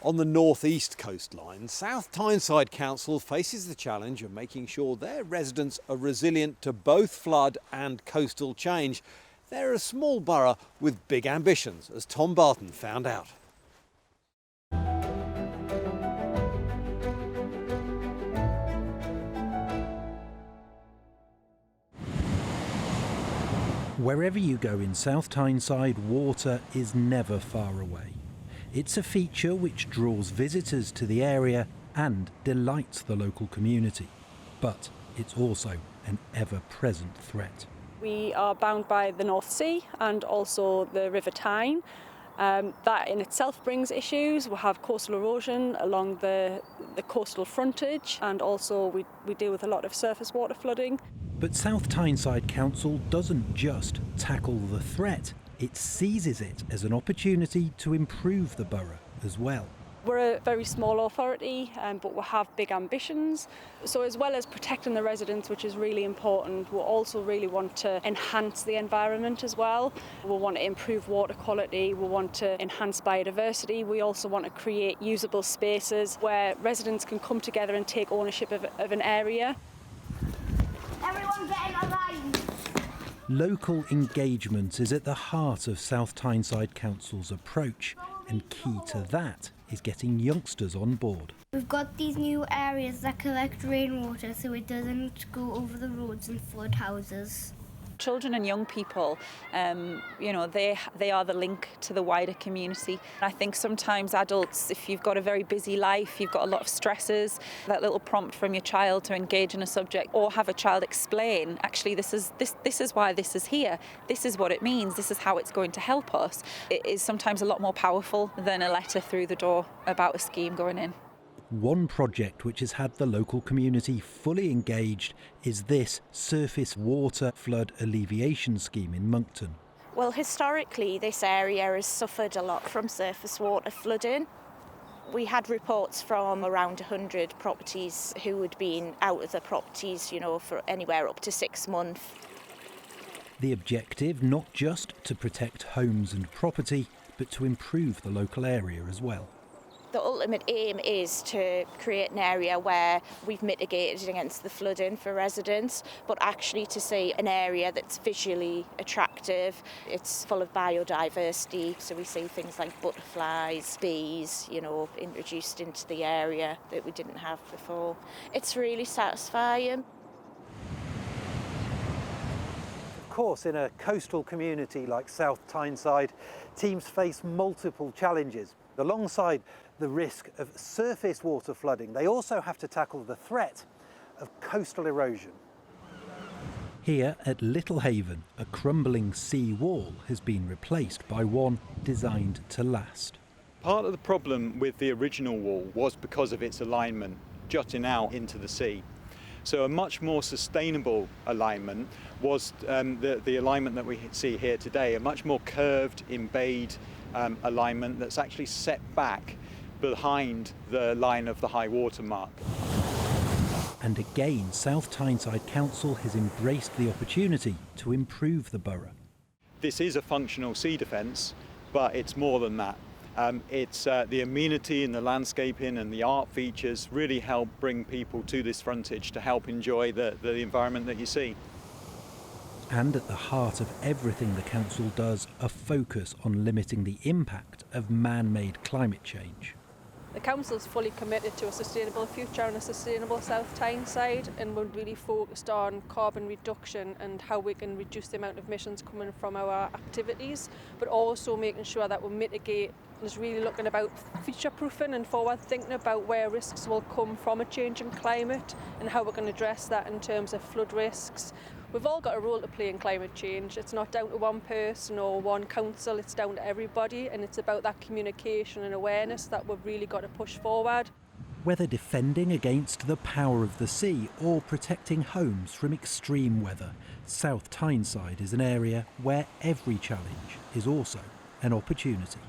On the northeast coastline, South Tyneside Council faces the challenge of making sure their residents are resilient to both flood and coastal change. They're a small borough with big ambitions, as Tom Barton found out. Wherever you go in South Tyneside, water is never far away. It's a feature which draws visitors to the area and delights the local community. But it's also an ever-present threat. We are bound by the North Sea and also the River Tyne. That in itself brings issues. We have coastal erosion along the coastal frontage, and also we deal with a lot of surface water flooding. But South Tyneside Council doesn't just tackle the threat, it seizes it as an opportunity to improve the borough as well. We're a very small authority, but we have big ambitions. So as well as protecting the residents, which is really important, we also really want to enhance the environment as well. We want to improve water quality, we want to enhance biodiversity. We also want to create usable spaces where residents can come together and take ownership of an area. Everyone get in a line. Local engagement is at the heart of South Tyneside Council's approach, and key to that is getting youngsters on board. We've got these new areas that collect rainwater so it doesn't go over the roads and flood houses. Children and young people, they are the link to the wider community. I think sometimes adults, if you've got a very busy life, you've got a lot of stresses, that little prompt from your child to engage in a subject or have a child explain, actually this is why this is here, this is what it means, this is how it's going to help us. It is sometimes a lot more powerful than a letter through the door about a scheme going in. One project which has had the local community fully engaged is this surface water flood alleviation scheme in Moncton. Well, historically this area has suffered a lot from surface water flooding. We had reports from around 100 properties who had been out of the properties, for anywhere up to 6 months. The objective not just to protect homes and property, but to improve the local area as well. The ultimate aim is to create an area where we've mitigated against the flooding for residents, but actually to see an area that's visually attractive. It's full of biodiversity, so we see things like butterflies, bees, introduced into the area that we didn't have before. It's really satisfying. Of course, in a coastal community like South Tyneside, teams face multiple challenges. Alongside the risk of surface water flooding, they also have to tackle the threat of coastal erosion. Here at Little Haven, a crumbling sea wall has been replaced by one designed to last. Part of the problem with the original wall was because of its alignment jutting out into the sea. So a much more sustainable alignment was the alignment that we see here today, a much more curved, embayed alignment that's actually set back behind the line of the high water mark. And again, South Tyneside Council has embraced the opportunity to improve the borough. This is a functional sea defence, but it's more than that. It's the amenity and the landscaping and the art features really help bring people to this frontage to help enjoy the environment that you see. And at the heart of everything the council does, a focus on limiting the impact of man-made climate change. The council is fully committed to a sustainable future and a sustainable South Tyneside, and we're really focused on carbon reduction and how we can reduce the amount of emissions coming from our activities, but also making sure that we mitigate and is really looking about future-proofing and forward-thinking about where risks will come from a changing climate and how we can address that in terms of flood risks. We've all got a role to play in climate change. It's not down to one person or one council, it's down to everybody, and it's about that communication and awareness that we've really got to push forward. Whether defending against the power of the sea or protecting homes from extreme weather, South Tyneside is an area where every challenge is also an opportunity.